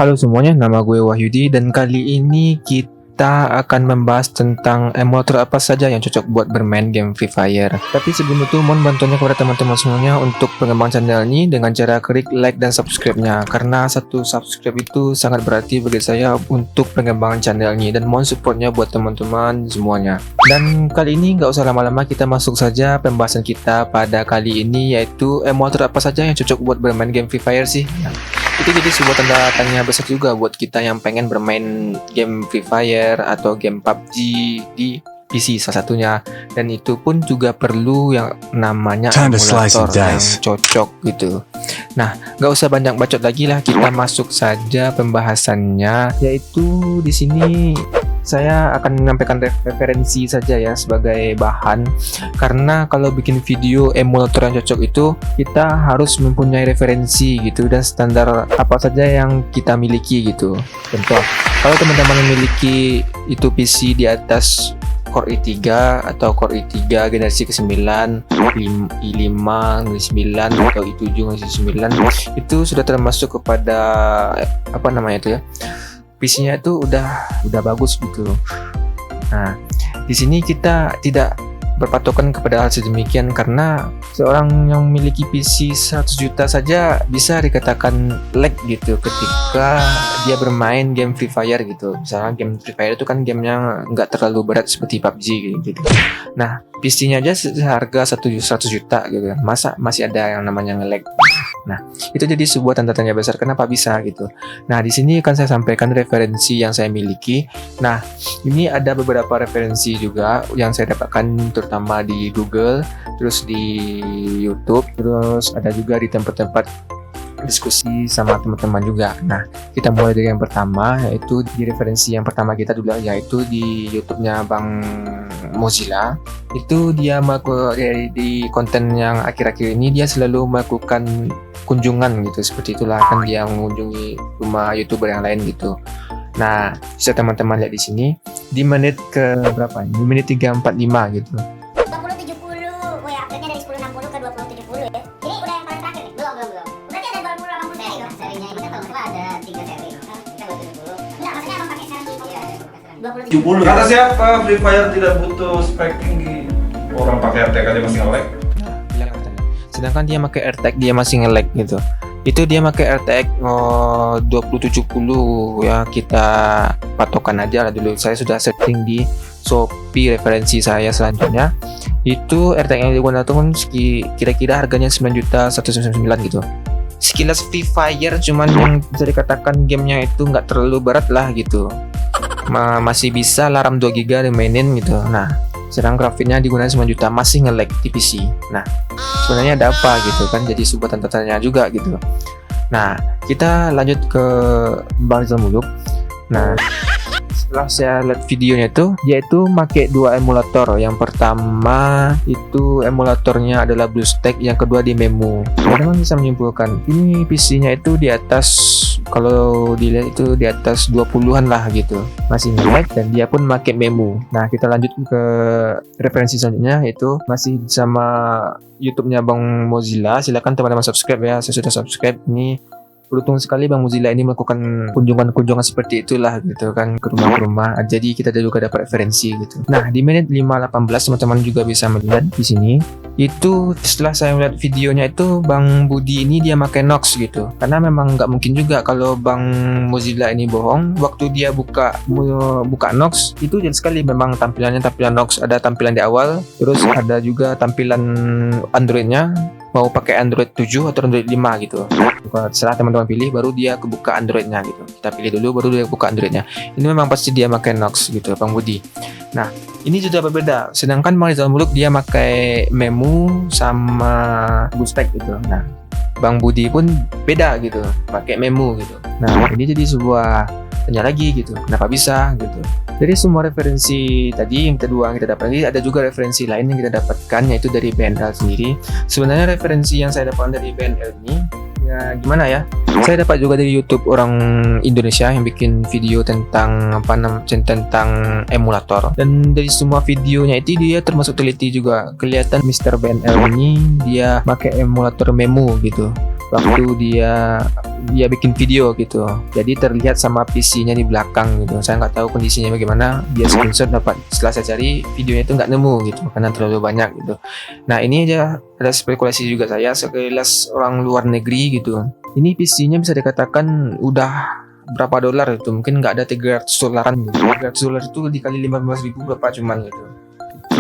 Halo semuanya, nama gue Wahyudi dan kali ini kita akan membahas tentang emulator apa saja yang cocok buat bermain game Free Fire. Tapi sebelum itu, mohon bantuannya kepada teman-teman semuanya untuk pengembangan channel ini dengan cara klik like dan subscribe-nya. Karena satu subscribe itu sangat berarti bagi saya untuk pengembangan channel ini dan mohon supportnya buat teman-teman semuanya. Dan kali ini nggak usah lama-lama, kita masuk saja pembahasan kita pada kali ini, yaitu emulator apa saja yang cocok buat bermain game Free Fire sih. Itu jadi sebuah tanda tanya besar juga buat kita yang pengen bermain game Free Fire atau game PUBG di PC salah satunya, dan itu pun juga perlu yang namanya emulator yang cocok gitu. Nah, nggak usah banyak bacot lagi lah, kita masuk saja pembahasannya, yaitu di sini saya akan menyampaikan referensi saja ya sebagai bahan, karena kalau bikin video emulator yang cocok itu kita harus mempunyai referensi gitu dan standar apa saja yang kita miliki gitu. Contoh, kalau teman-teman memiliki itu PC di atas Core i3 atau Core i3 generasi ke-9, i5, i9 atau i7 generasi 9, itu sudah termasuk kepada apa namanya itu ya, PC-nya itu udah bagus gitu. Nah, di sini kita tidak berpatokan kepada hal sedemikian, karena seorang yang memiliki PC 100 juta saja bisa dikatakan lag gitu ketika dia bermain game Free Fire gitu. Misalnya game Free Fire itu kan gamenya nggak terlalu berat seperti PUBG gitu. Nah, PC-nya aja seharga 100 juta gitu. Masa masih ada yang namanya nge-lag? Nah, itu jadi sebuah tanda tanya besar kenapa bisa gitu. Nah, di sini akan saya sampaikan referensi yang saya miliki. Nah, ini ada beberapa referensi juga yang saya dapatkan terutama di Google, terus di YouTube, terus ada juga di tempat-tempat diskusi sama teman-teman juga. Nah, kita mulai dari yang pertama, yaitu di referensi yang pertama kita dulu, yaitu di YouTube-nya Bang Mozilla. Itu dia di konten yang akhir-akhir ini dia selalu melakukan kunjungan gitu, seperti itulah kan dia mengunjungi rumah YouTuber yang lain gitu. Nah, bisa teman-teman lihat di sini di menit ke berapa? Di menit 345 gitu. 2070, oh ya, update-nya dari 1060 ke 2070 ya. Ini udah yang paling terakhir nih? Belum. Berarti ada 2080 ya? Serinya ini kan kalau nggak salah ada 3 seri. Kita 2070. Enggak, maksudnya emang pakai seri gitu ya? 2070. Kata siapa Free Fire tidak butuh spek tinggi? Orang pakai RTX aja masih nge-lag. Sedangkan dia pakai RTX dia masih nge-lag gitu. Itu dia pakai RTX 2070 ya, kita patokan aja lah dulu. Saya sudah setting di Shopee referensi saya selanjutnya. Itu RTX yang digunakan kira-kira harganya 9.199 gitu. Sekilas Free Fire cuman yang bisa dikatakan gamenya itu nggak terlalu berat lah gitu. Masih bisa lah RAM 2 GB dimainin gitu. Nah, sedang grafiknya digunakan 9 juta masih nge-lag di PC. Nah, sebenarnya ada apa gitu kan, jadi sebuah tanda tanya juga gitu. Nah, kita lanjut ke Bang Rizal Muluk. Nah, setelah saya lihat videonya itu, dia itu pakai dua emulator. Yang pertama itu emulatornya adalah BlueStack, yang kedua di Memu. Teman-teman bisa menyimpulkan ini PC-nya itu di atas, kalau dilihat itu di atas 20-an lah gitu, masih nge-lag dan dia pun pakai Memu. Nah, kita lanjut ke referensi selanjutnya, yaitu masih sama YouTube-nya Bang Mozilla. Silakan teman-teman subscribe ya, saya sudah subscribe. Ini beruntung sekali Bang Mozilla ini melakukan kunjungan seperti itulah gitu kan, ke rumah-rumah. Jadi kita juga dapat referensi gitu. Nah, di menit 5.18 teman-teman juga bisa melihat di sini. Itu setelah saya melihat videonya itu Bang Budi ini dia pakai Nox gitu. Karena memang nggak mungkin juga kalau Bang Mozilla ini bohong. Waktu dia buka Nox itu jelas sekali memang tampilan Nox. Ada tampilan di awal, terus ada juga tampilan Androidnya, mau pakai Android 7 atau Android 5 gitu. Setelah teman-teman pilih baru dia kebuka Androidnya gitu. Kita pilih dulu baru dia buka Androidnya. Ini memang pasti dia pakai Nox gitu, Bang Budi. Nah, ini sudah berbeda. Sedangkan Bang Rizal Muluk dia pakai Memu sama BlueStack gitu. Nah, Bang Budi pun beda gitu, pakai Memu gitu. Nah, ini jadi sebuah tanya lagi gitu, kenapa bisa gitu. Dari semua referensi tadi yang kedua yang kita dapat, ada juga referensi lain yang kita dapatkan, yaitu dari BNL sendiri. Sebenarnya referensi yang saya dapatkan dari BNL ini ya gimana ya, saya dapat juga dari YouTube orang Indonesia yang bikin video tentang tentang emulator, dan dari semua videonya itu dia termasuk teliti juga. Kelihatan Mr. BNL ini dia pakai emulator Memu gitu. waktu dia bikin video gitu. Jadi terlihat sama PC-nya di belakang gitu. Saya nggak tahu kondisinya bagaimana. Dia screenshot dapat, setelah saya cari videonya itu nggak nemu gitu karena terlalu banyak gitu. Nah ini aja ada spekulasi juga saya sekelas orang luar negeri gitu. Ini PC-nya bisa dikatakan udah berapa dolar itu, mungkin nggak ada $300 gitu. $300 itu dikali 15.000 berapa cuman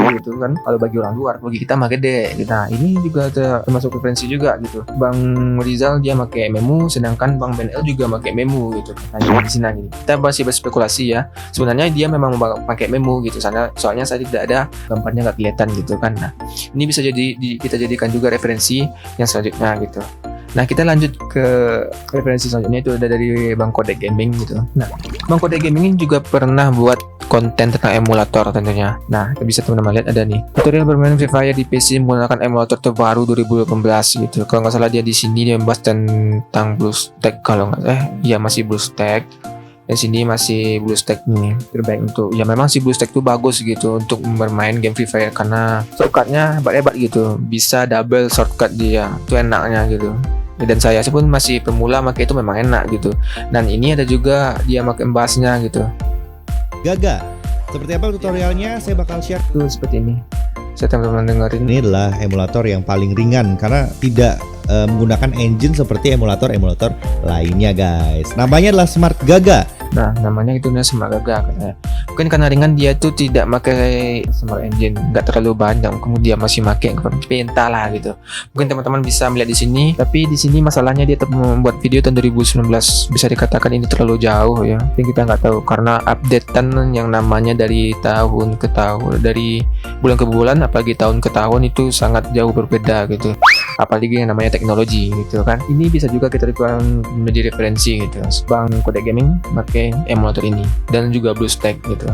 gitu kan, kalau bagi orang luar, bagi kita mah gede gitu. Nah ini juga termasuk referensi juga gitu. Bang Rizal dia pakai memu, sedangkan Bang BNL juga pakai memu gitu. Nah di sini gini, kita masih berspekulasi ya, sebenarnya dia memang pakai memu gitu, soalnya saya tidak ada gambarnya, nggak kelihatan gitu kan. Nah ini bisa jadi kita jadikan juga referensi yang selanjutnya gitu. Nah kita lanjut ke referensi selanjutnya, itu ada dari Bang Kode Gaming gitu. Nah Bang Kode Gaming ini juga pernah buat konten tentang emulator tentunya. Nah bisa teman-teman lihat ada nih tutorial bermain Free Fire di PC menggunakan emulator terbaru 2018 gitu. Kalau nggak salah dia di sini dia membahas tentang BlueStack, kalau nggak iya masih BlueStack. Dan sini masih BlueStack nih terbaik untuk, ya memang si BlueStack tuh bagus gitu untuk bermain game Free Fire karena shortcutnya hebat-hebat gitu, bisa double shortcut dia, itu enaknya gitu. Dan saya pun masih pemula, maka itu memang enak gitu. Dan ini ada juga dia pakai membahasnya gitu. Gaga, seperti apa tutorialnya saya bakal share. Tuh seperti ini. Saya teman-teman dengerin. Ini adalah emulator yang paling ringan karena tidak menggunakan engine seperti emulator-emulator lainnya guys. Namanya adalah Smart Gaga. Nah namanya itu Smart Gaga katanya. Mungkin karena ringan dia tuh tidak pakai Smart Engine, nggak terlalu banyak, kemudian masih pakai entahlah gitu. Mungkin teman-teman bisa melihat di sini, tapi di sini masalahnya dia tetap membuat video tahun 2019, bisa dikatakan ini terlalu jauh ya. Mungkin kita nggak tahu karena updatean yang namanya dari tahun ke tahun, dari bulan ke bulan, apalagi tahun ke tahun itu sangat jauh berbeda gitu. Apalagi yang namanya teknologi gitu kan. Ini bisa juga kita menjadi referensi gitu. Bang Kode Gaming pakai emulator ini dan juga BlueStack gitu.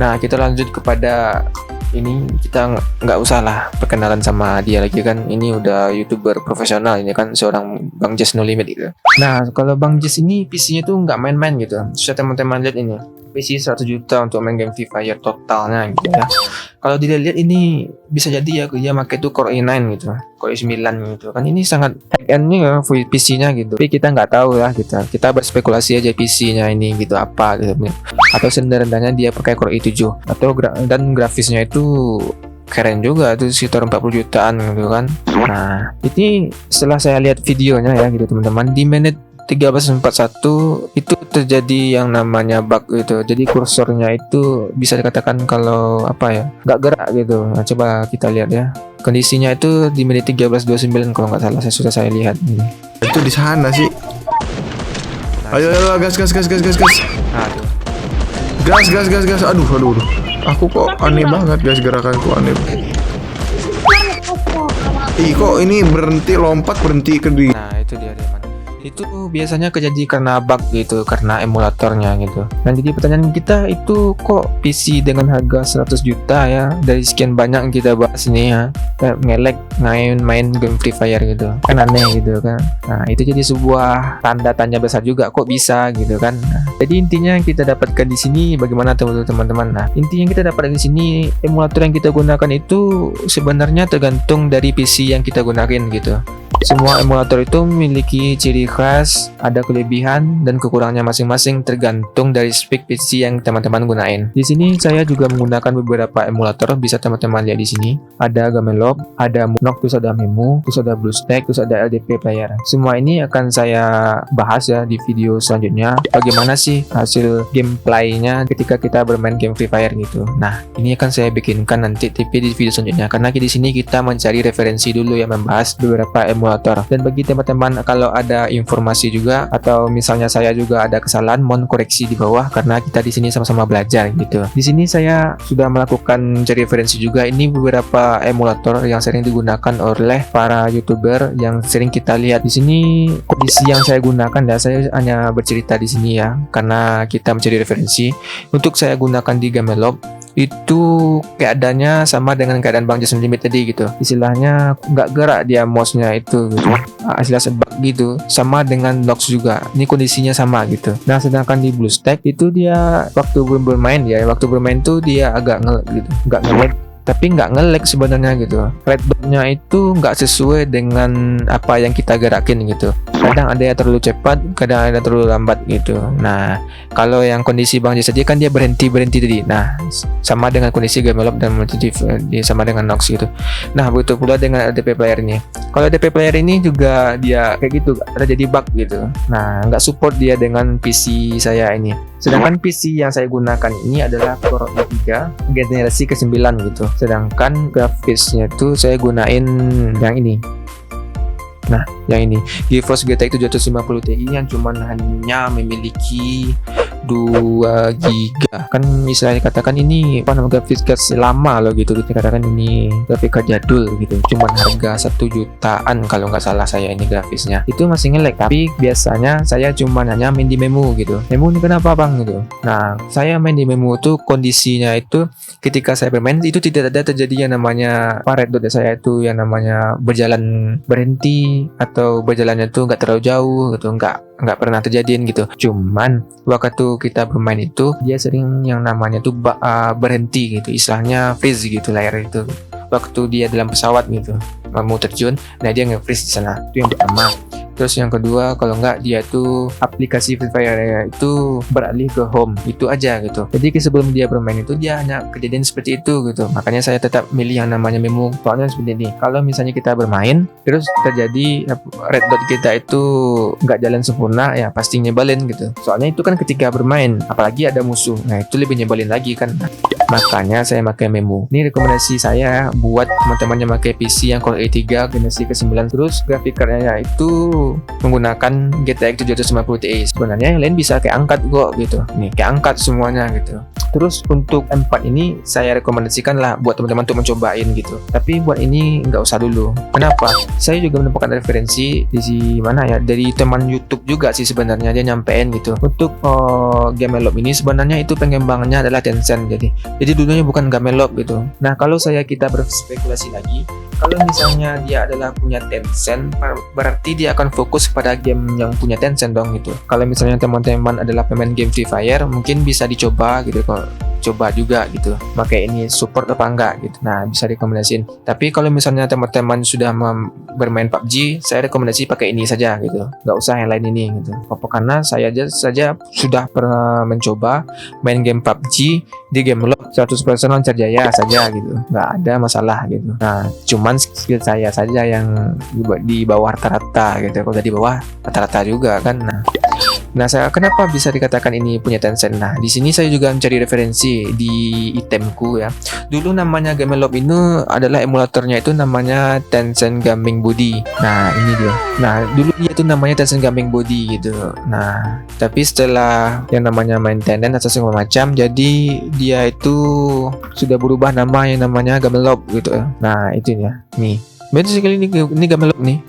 Nah kita lanjut kepada ini, kita nggak usah lah perkenalan sama dia lagi kan, ini udah YouTuber profesional, ini kan seorang Bang Jess No Limit gitu. Nah kalau Bang Jess ini PC-nya tuh nggak main-main gitu. Bisa teman-teman lihat ini PC 100 juta untuk main game Free Fire totalnya gitu ya. Kalau dilihat ini bisa jadi ya dia pakai tuh Core i9 gitu, Core i9 gitu kan, ini sangat high-end-nya ya PC-nya gitu. Tapi kita nggak tahu ya, kita berspekulasi aja PC-nya ini gitu apa gitu. Atau sederhananya dia pakai Core i7 atau dan grafisnya itu keren juga tuh sekitar 40 jutaan gitu kan. Nah ini setelah saya lihat videonya ya gitu teman-teman, di menit 13.41 itu terjadi yang namanya bug gitu. Jadi kursornya itu bisa dikatakan kalau apa ya, nggak gerak gitu. Nah, coba kita lihat ya. Kondisinya itu di menit 13.29 kalau nggak salah, saya lihat ini. Itu di sana sih. Ayo gas. Nah, tuh. Gas. Aduh. Aku kok aneh banget guys, gerakanku aneh. Ih kok ini berhenti lompat, berhenti ke di. Nah itu dia teman. Itu biasanya kejadi karena bug gitu, karena emulatornya gitu. Nah jadi pertanyaan kita itu kok PC dengan harga 100 juta ya, dari sekian banyak yang kita bahas ini ya, kayak ngelek main game Free Fire gitu, kan aneh gitu kan. Nah itu jadi sebuah tanda tanya besar juga, kok bisa gitu kan. Nah, jadi intinya yang kita dapatkan di sini bagaimana teman-teman. Nah intinya yang kita dapatkan di sini, emulator yang kita gunakan itu sebenarnya tergantung dari PC yang kita gunakan gitu. Semua emulator itu memiliki ciri khas, ada kelebihan dan kekurangannya masing-masing tergantung dari spek PC yang teman-teman gunain. Di sini saya juga menggunakan beberapa emulator, bisa teman-teman lihat di sini. Ada Gameloft, ada Monoc, terus ada Memu, terus ada BlueStack, terus ada LDP Player. Semua ini akan saya bahas ya di video selanjutnya. Bagaimana sih hasil gameplaynya ketika kita bermain game Free Fire gitu. Nah, ini akan saya bikinkan nanti di video selanjutnya, karena di sini kita mencari referensi dulu yang membahas beberapa emulator. Dan bagi teman-teman kalau ada informasi juga atau misalnya saya juga ada kesalahan, mohon koreksi di bawah karena kita di sini sama-sama belajar gitu. Di sini saya sudah melakukan cari referensi juga. Ini beberapa emulator yang sering digunakan oleh para YouTuber yang sering kita lihat. Di sini kondisi yang saya gunakan ya, saya hanya bercerita di sini ya karena kita mencari referensi. Untuk saya gunakan di Gameloft itu keadaannya sama dengan keadaan Bang Jason Limit tadi gitu, istilahnya nggak gerak dia mouse-nya itu gitu, istilah sebab gitu, sama dengan Nox juga, ini kondisinya sama gitu. Nah sedangkan di BlueStack itu dia waktu bermain tuh dia agak gitu, nggak nge-lag tapi nggak nge-lag sebenarnya gitu. Red dotnya itu nggak sesuai dengan apa yang kita gerakin gitu. Kadang ada yang terlalu cepat, kadang ada terlalu lambat gitu. Nah, kalau yang kondisi Bang Jis tadi kan dia berhenti tadi. Nah, sama dengan kondisi Gamelop dan Multidiv, dia sama dengan Nox gitu. Nah, begitu pula dengan LDP player ini. Kalau LDP player ini juga dia kayak gitu, ada jadi bug gitu. Nah, nggak support dia dengan PC saya ini. Sedangkan PC yang saya gunakan ini adalah Core i3 generasi ke-9 gitu. Sedangkan grafisnya itu saya gunain yang ini. Nah, yang ini GeForce GTX 750 Ti yang cuman hanya memiliki 2 GB. Kan misalnya katakan ini apa namanya grafis card lama loh gitu. Dikatakan ini grafik card jadul gitu. Cuman harga 1 jutaan kalau nggak salah saya ini grafisnya. Itu masih nge-lag, tapi biasanya saya cuman hanya main di memo gitu. Memo ini kenapa Bang gitu. Nah, saya main di memo itu kondisinya itu ketika saya bermain itu tidak ada terjadi yang namanya red dot saya itu yang namanya berjalan berhenti atau berjalannya tuh nggak terlalu jauh gitu, nggak pernah terjadiin gitu. Cuman waktu kita bermain itu dia sering yang namanya tuh berhenti gitu, istilahnya freeze gitu layar itu waktu dia dalam pesawat gitu mau terjun. Nah, dia nge-freeze di sana. Itu yang pertama. Terus yang kedua, kalau nggak dia tuh aplikasi Free Fire itu beralih ke home, itu aja gitu. Jadi sebelum dia bermain itu dia hanya kejadian seperti itu gitu. Makanya saya tetap milih yang namanya memo. Soalnya seperti ini, kalau misalnya kita bermain terus terjadi red dot kita itu nggak jalan sempurna, ya pasti nyebelin gitu. Soalnya itu kan ketika bermain, apalagi ada musuh, nah itu lebih nyebelin lagi kan. Makanya saya pakai memo. Ini rekomendasi saya buat teman-teman yang pakai PC yang Core i3 generasi ke-9 terus grafik cardnya itu menggunakan GTX 750 Ti. Sebenarnya yang lain bisa kayak angkat kok gitu. Nih kayak angkat semuanya gitu. Terus untuk M4 ini saya rekomendasikan lah buat teman-teman untuk mencobain gitu. Tapi buat ini nggak usah dulu. Kenapa? Saya juga menemukan referensi di mana ya, dari teman YouTube juga sih sebenarnya, dia nyampein gitu. Untuk Gamelop ini sebenarnya itu pengembangannya adalah Tencent. Jadi dulunya bukan Gamelop gitu. Nah, kalau kita berspekulasi lagi, kalau misalnya dia adalah punya Tencent, berarti dia akan fokus pada game yang punya Tencent dong gitu. Kalau misalnya teman-teman adalah pemain game Free Fire, mungkin bisa dicoba gitu, coba juga gitu pakai ini support apa enggak gitu. Nah, bisa rekomendasiin. Tapi kalau misalnya teman-teman sudah bermain PUBG, saya rekomendasi pakai ini saja gitu, nggak usah yang lain ini gitu. Karena saya saja sudah pernah mencoba main game PUBG di Gamelop 100% lancar jaya saja gitu, nggak ada masalah gitu. Nah, cuman skill saya saja yang di bawah rata-rata gitu. Kalau di bawah rata-rata juga kan. Nah, saya kenapa bisa dikatakan ini punya Tencent? Nah, di sini saya juga mencari referensi di itemku ya. Dulu namanya Gamelop ini adalah emulatornya itu namanya Tencent Gaming Body. Nah, ini dia. Nah, dulu dia itu namanya Tencent Gaming Body gitu. Nah, tapi setelah yang namanya maintenance atau segala macam, jadi dia itu sudah berubah nama yang namanya Gamelop gitu. Nah, itu ya. Nih. Betul sekali ini Gamelop nih.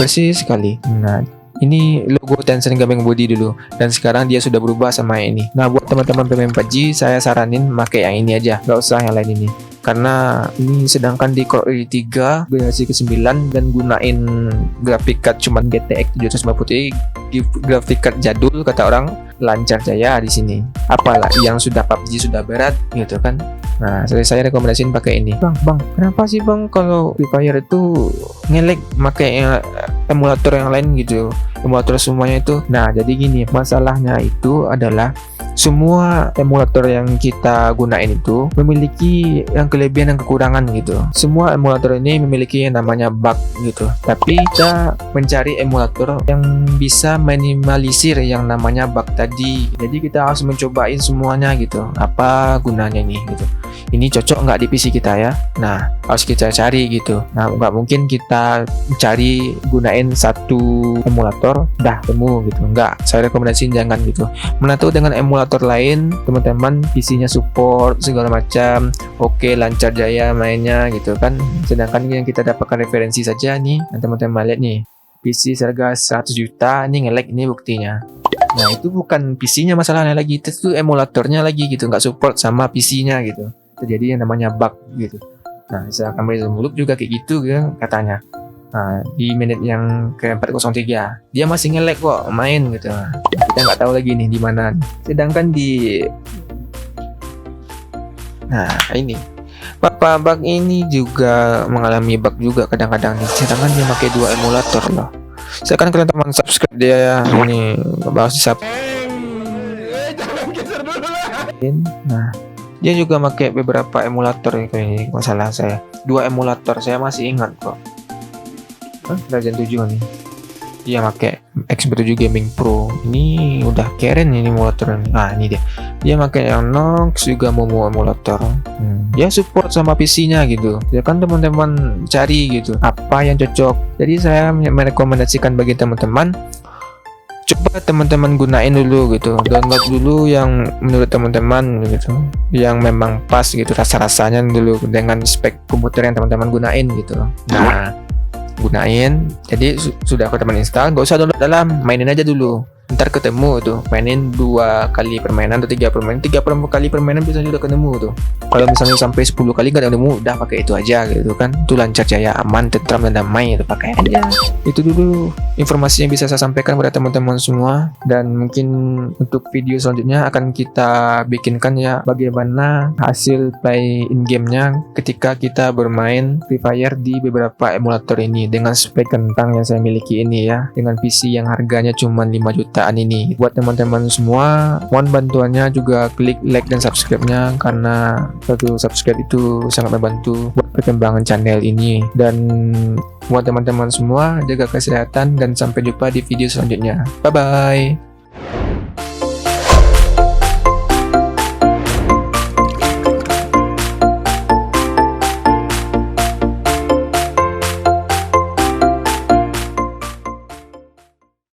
Persis sekali. Nah, ini logo Tencent Gaming Body dulu, dan sekarang dia sudah berubah sama yang ini. Nah, buat teman-teman pemain PUBG, saya saranin pakai yang ini aja, nggak usah yang lain ini. Karena ini sedangkan di Core i3 generasi ke-9 dan gunain grafik card cuman GTX 750 Ti, grafik card jadul kata orang, lancar jaya di sini. Apalah yang sudah PUBG sudah berat gitu kan. Nah, saya rekomendasiin pakai ini. Bang, kenapa sih Bang kalau Free Fire itu nge-lag pakai emulator yang lain gitu? Emulator semuanya itu. Nah, jadi gini, masalahnya itu adalah semua emulator yang kita gunain itu memiliki yang kelebihan dan kekurangan gitu. Semua emulator ini memiliki yang namanya bug gitu. Tapi kita mencari emulator yang bisa minimalisir yang namanya bug tadi. Jadi kita harus mencobain semuanya gitu. Apa gunanya ini gitu. Ini cocok nggak di PC kita ya? Nah, harus kita cari gitu. Nah, nggak mungkin kita cari gunain satu emulator dah temu gitu. Nggak, saya rekomendasiin jangan gitu. Mana tuh dengan emulator lain, teman-teman PC-nya support segala macam, oke, lancar jaya mainnya gitu kan. Sedangkan yang kita dapatkan referensi saja nih, teman-teman lihat nih, PC seharga 100 juta, ini nge-lag ini buktinya. Nah, itu bukan PC-nya masalahnya lagi, itu emulatornya lagi gitu, nggak support sama PC-nya gitu. Terjadi yang namanya bug gitu. Nah, misalkan Razer Muluk juga kayak gitu kan katanya. Nah, di menit yang ke-403 dia masih nge-lag kok main gitu. Nah, kita nggak tahu lagi nih di mana. Sedangkan di ini Papa Bug ini juga mengalami bug juga kadang-kadang nih, sedangkan dia pakai 2 emulator loh. Silakan kalian teman subscribe dia ya. Ini bahas di Nah, dia juga pakai beberapa emulator ya, kayak ini masalah saya. 2 emulator saya masih ingat kok. Legend 7 nih. Dia pakai XB7 Gaming Pro. Ini udah keren ini emulator. Nah, ini dia. Dia pakai yang Nox juga Momo emulator. Dia support sama PC-nya gitu. Ya kan teman-teman cari gitu apa yang cocok. Jadi saya merekomendasikan bagi teman-teman, coba teman-teman gunain dulu gitu, download dulu yang menurut teman-teman gitu, yang memang pas gitu rasa-rasanya dulu dengan spek komputer yang teman-teman gunain gitu. Nah, gunain, jadi sudah ke teman install, gak usah download dalam, mainin aja dulu. Ntar ketemu tuh, mainin 2 kali permainan atau 3 permainan, 3 kali permainan bisa sudah ketemu tuh. Kalau misalnya sampai 10 kali gak ketemu, udah pakai itu aja gitu kan. Itu lancar jaya, aman, tentram dan damai, itu pakai aja. Itu dulu informasi yang bisa saya sampaikan kepada teman-teman semua. Dan mungkin untuk video selanjutnya akan kita bikinkan ya bagaimana hasil play in gamenya ketika kita bermain Free Fire di beberapa emulator ini dengan spek kentang yang saya miliki ini ya, dengan PC yang harganya cuma 5 jutaan ini. Buat teman-teman semua, mohon bantuannya juga klik like dan subscribe-nya, karena satu subscribe itu sangat membantu buat perkembangan channel ini. Dan buat teman-teman semua, jaga kesehatan dan sampai jumpa di video selanjutnya. Bye bye.